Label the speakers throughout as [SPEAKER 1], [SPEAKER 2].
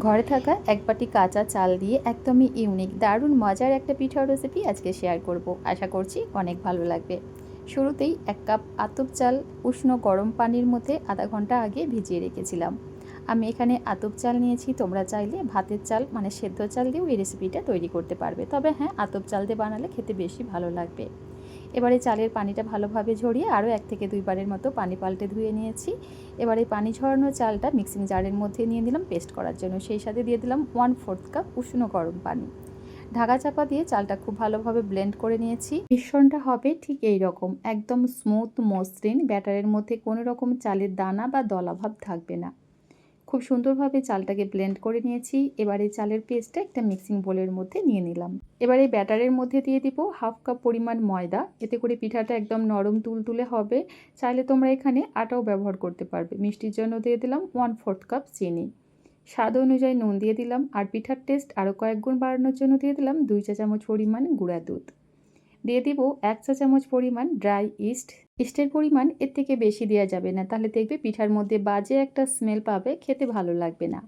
[SPEAKER 1] ঘরে থাকা এক বাটি কাঁচা চাল দিয়ে একদমই ইউনিক দারুণ মজার একটা পিঠার রেসিপি আজকে শেয়ার করব। আশা করছি অনেক ভালো লাগবে। শুরুতেই 1 কাপ আতপ চাল উষ্ণ গরম পানির মধ্যে আধা ঘন্টা আগে ভিজিয়ে রেখেছিলাম। আমি এখানে আতপ চাল নিয়েছি, তোমরা চাইলে ভাতের চাল মানে সেদ্ধ চাল দিয়েও এই রেসিপিটা তৈরি করতে পারবে, তবে হ্যাঁ, আতপ চাল দিয়ে বানালে খেতে বেশি ভালো লাগবে। এবারে চালের পানিটা ভালোভাবে ঝরিয়ে আরও 1 থেকে 2 বারের মতো পানি পাল্টে ধুয়ে নিয়েছি। এবারে পানি ঝরানো চালটা মিক্সিং জারের মধ্যে নিয়ে দিলাম পেস্ট করার জন্য, সেই সাথে দিয়ে দিলাম 1/4 কাপ উষ্ণ গরম পানি। ঢাকা চাপা দিয়ে চালটা খুব ভালোভাবে ব্লেন্ড করে নিয়েছি। মিশ্রণটা হবে ঠিক এই রকম, একদম স্মুথ মসৃণ, ব্যাটারের মধ্যে কোনো রকম চালের দানা বা দলাভাব থাকবে না। খুব সুন্দরভাবে চালটাকে ব্লেন্ড করে নিয়েছি। এবারে চালের পেস্টটা একটা মিক্সিং বোলের মধ্যে নিয়ে নিলাম। এবারে ব্যাটারের মধ্যে দিয়ে দিব 1/2 কাপ পরিমাণ ময়দা, এতে করে পিঠাটা একদম নরম তুলতুলে হবে। চাইলে তোমরা এখানে আটাও ব্যবহার করতে পারবে। মিষ্টির জন্য দিয়ে দিলাম 1/4 কাপ চিনি। স্বাদ অনুযায়ী নুন দিয়ে দিলাম, আর পিঠার টেস্ট আরও কয়েক গুণ বাড়ানোর জন্য দিয়ে দিলাম 2 চা চামচ পরিমাণ গুঁড়া দুধ। দিয়ে দিব 1 চা চামচ পরিমাণ ড্রাই ইস্ট। ইস্টের পরিমাণ এর থেকে বেশি দেওয়া যাবে না, তাহলে দেখবে পিঠার মধ্যে বাজে একটা স্মেল পাবে, খেতে ভালো লাগবে না।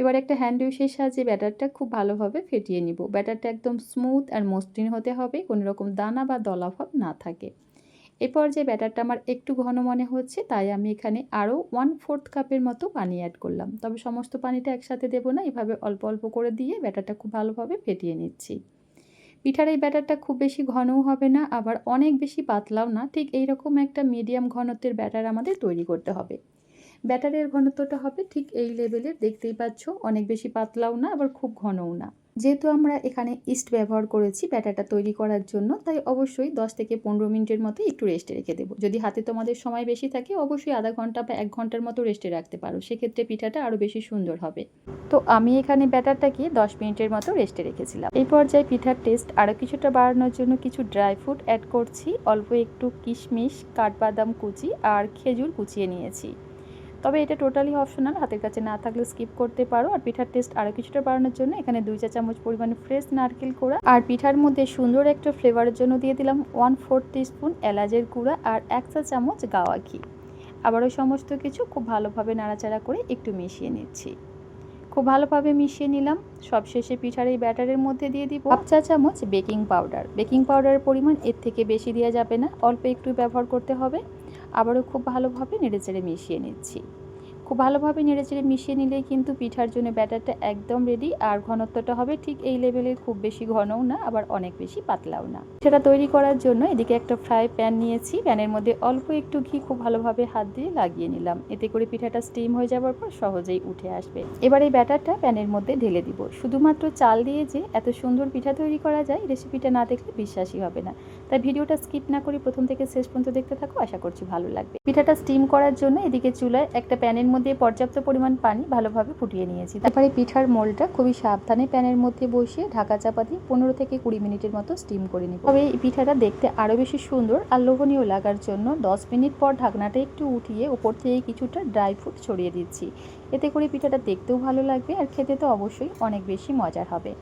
[SPEAKER 1] এবার একটা হ্যান্ড উইশের সাহায্যে ব্যাটারটা খুব ভালোভাবে ফেটিয়ে নিব। ব্যাটারটা একদম স্মুথ আর মসৃণ হতে হবে, কোনো রকম দানা বা দলাভাব না থাকে। এই পর্যায়ে ব্যাটারটা আমার একটু ঘন মনে হচ্ছে, তাই আমি এখানে আরও 1/4 কাপের মতো পানি অ্যাড করলাম। তবে সমস্ত পানিটা একসাথে দেবো না, এভাবে অল্প অল্প করে দিয়ে ব্যাটারটা খুব ভালোভাবে ফেটিয়ে নিচ্ছি। পিঠার এই ব্যাটারটা খুব বেশি ঘনও হবে না, আবার অনেক বেশি পাতলাও না, ঠিক এইরকম একটা মিডিয়াম ঘনত্বের ব্যাটার আমাদের তৈরি করতে হবে। ব্যাটারের ঘনত্বটা হবে ঠিক এই লেভেলের, দেখতেই পাচ্ছ, অনেক বেশি পাতলাও না আবার খুব ঘনও না। যেহেতু আমরা এখানে ইস্ট ব্যবহার করেছি ব্যাটারটা তৈরি করার জন্য, তাই অবশ্যই 10 থেকে 15 মিনিটের মতো একটু রেস্টে রেখে দেবো। যদি হাতে তোমাদের সময় বেশি থাকে অবশ্যই আধা ঘন্টা বা 1 ঘন্টার মতো রেস্টে রাখতে পারো, সেক্ষেত্রে পিঠাটা আরও বেশি সুন্দর হবে। তো আমি এখানে ব্যাটারটাকে 10 মিনিটের মতো রেস্টে রেখেছিলাম। এই পর্যায়ে পিঠার টেস্ট আরও কিছুটা বাড়ানোর জন্য কিছু ড্রাই ফ্রুট অ্যাড করছি। অল্প একটু কিশমিশ, কাঠবাদাম কুচি আর খেজুর কুচিয়ে নিয়েছি। তবে এটা টোটালি অপশনাল, হাতের কাছে না থাকলে স্কিপ করতে পারো। আর পিঠার টেস্ট আরও কিছুটা বাড়ানোর জন্য এখানে 2 চা চামচ পরিমাণে ফ্রেশ নারকেল কোড়া, আর পিঠার মধ্যে সুন্দর একটা ফ্লেভারের জন্য দিয়ে দিলাম 1/4 টিস্পুন এলাচের গুঁড়া আর 1 চা চামচ গাওয়া ঘি। আবারও সমস্ত কিছু খুব ভালোভাবে নাড়াচাড়া করে একটু মিশিয়ে নিচ্ছি। খুব ভালোভাবে মিশিয়ে নিলাম। সবশেষে পিঠার এই ব্যাটারের মধ্যে দিয়ে দিব 1 চা চামচ বেকিং পাউডার। বেকিং পাউডারের পরিমাণ এর থেকে বেশি দেওয়া যাবে না, অল্প একটু ব্যবহার করতে হবে। আবারও খুব ভালোভাবে নেড়েচেড়ে মিশিয়ে নিচ্ছি। খুব ভালোভাবে নেড়েচেড়ে মিশিয়ে নিলেই কিন্তু পিঠার জন্য ব্যাটারটা একদম রেডি। আর ঘনত্বটা হবে ঠিক এই লেভেলের, খুব বেশি ঘনও না আবার অনেক বেশি পাতলাও না। সেটা তৈরি করার জন্য এদিকে একটা ফ্রাই প্যান নিয়েছি, প্যানের মধ্যে অল্প একটু ঘি খুব ভালোভাবে হাত দিয়ে লাগিয়ে নিলাম, এতে করে পিঠাটা স্টিম হয়ে যাওয়ার পর সহজেই উঠে আসবে। এবার এই ব্যাটারটা প্যানের মধ্যে ঢেলে দিব। শুধুমাত্র চাল দিয়ে যে এত সুন্দর পিঠা তৈরি করা যায়, রেসিপিটা না দেখলে বিশ্বাসই হবে না। তাই ভিডিওটা স্কিপ না করে প্রথম থেকে শেষ পর্যন্ত দেখতে থাকো, আশা করছি ভালো লাগবে। পিঠাটা স্টিম করার জন্য এদিকে চুলায় একটা প্যানের মধ্যে পর্যাপ্ত পরিমাণ পানি ভালোভাবে ফুটিয়ে নিয়েছি। তারপরে পিঠার মোলটা খুবই সাবধানে প্যানের মধ্যে বসিয়ে ঢাকা চাপা দিয়ে 15 থেকে 20 মিনিটের মতো স্টিম করে নিব। তবে এই পিঠাটা দেখতে আরও বেশি সুন্দর আর লোভনীয় লাগার জন্য 10 মিনিট পর ঢাকনাটা একটু উঠিয়ে উপর থেকে কিছুটা ড্রাই ফ্রুট ছড়িয়ে দিচ্ছি। এতে করে পিঠাটা দেখতেও ভালো লাগবে আর খেতে তো অবশ্যই অনেক বেশি মজার হবে।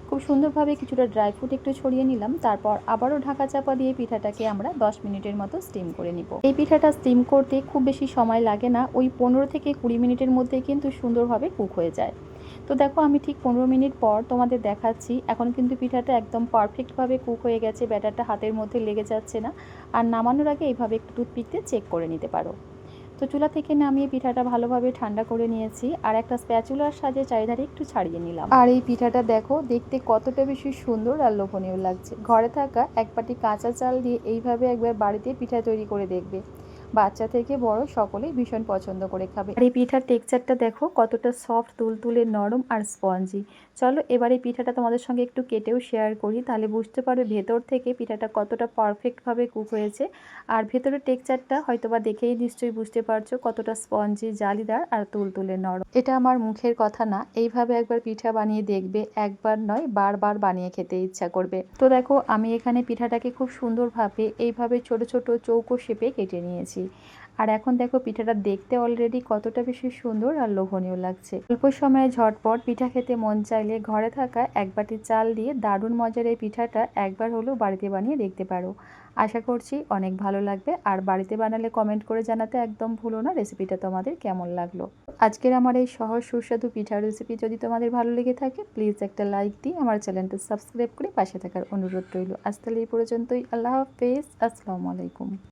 [SPEAKER 1] খুব সুন্দরভাবে কিছুটা ড্রাই ফ্রুট একটু ছড়িয়ে নিলাম। তারপর আবারও ঢাকা চাপা দিয়ে পিঠাটাকে আমরা 10 মিনিটের মতো স্টিম করে নিব। এই পিঠাটা স্টিম করতে খুব বেশি সময় লাগে না, ওই 15 থেকে 20 মিনিটের মধ্যে কিন্তু সুন্দরভাবে কুক হয়ে যায়। তো দেখো, আমি ঠিক 15 মিনিট পর তোমাদের দেখাচ্ছি। এখন কিন্তু পিঠাটা একদম পারফেক্টভাবে কুক হয়ে গেছে, ব্যাটারটা হাতের মধ্যে লেগে যাচ্ছে না। আর নামানোর আগে এইভাবে একটু টুথপিক দিয়ে চেক করে নিতে পারো। তো চুলা থেকে নামিয়ে পিঠাটা ভালোভাবে ঠান্ডা করে নিয়েছি, আর একটা স্প্যাচুলার সাহায্যে চারিধারে একটু ছাড়িয়ে নিলাম। আর এই পিঠাটা দেখো দেখতে কতটা বেশি সুন্দর আর লোভনীয় লাগছে। ঘরে থাকা 1 বাটি কাঁচা চাল দিয়ে এইভাবে একবার বাড়িতে পিঠা তৈরি করে দেখবে, বাচ্চা থেকে বড় সকলেই ভীষণ পছন্দ করে খাবে। আর এই পিঠার টেক্সচারটা দেখো কতটা সফট, তুলতুলে, নরম আর স্পঞ্জি। চলো এবারে পিঠাটা তোমাদের সঙ্গে একটু কেটেও শেয়ার করি, তাহলে বুঝতে পারবে ভেতর থেকে পিঠাটা কতটা পারফেক্টভাবে কুক হয়েছে। আর ভেতরের টেক্সচারটা হয়তোবা দেখেই নিশ্চয়ই বুঝতে পারছো কতটা স্পঞ্জি, জালিদার আর তুলতুলে নরম। এটা আমার মুখের কথা না, এইভাবে একবার পিঠা বানিয়ে দেখবে, একবার নয় বারবার বানিয়ে খেতে ইচ্ছা করবে। তো দেখো, আমি এখানে পিঠাটাকে খুব সুন্দরভাবে এইভাবে ছোট ছোট চৌকো শেপে কেটে নিয়েছি। আর এখন দেখো পিঠাটা দেখতে অলরেডি কতটা বেশি সুন্দর আর লোভনীয় লাগছে। অল্প সময়ে ঝটপট পিঠা খেতে মন চাইলে ঘরে থাকা এক বাটি চাল দিয়ে দারুণ মজার এই পিঠাটা একবার হলেও বাড়িতে বানিয়ে দেখতে পারো। আশা করছি অনেক ভালো লাগবে, আর বাড়িতে বানালে কমেন্ট করে জানাতে একদম ভুলো না রেসিপিটা তোমাদের কেমন লাগলো। আজকের আমার এই সহজ সুস্বাদু পিঠার রেসিপি যদি তোমাদের ভালো লেগে থাকে প্লিজ একটা লাইক দিয়ে আমার চ্যানেলটা সাবস্ক্রাইব করে পাশে থাকার অনুরোধ রইল। আজ তাহলে এই পর্যন্তই। আল্লাহ হাফেজ। আসসালামু আলাইকুম।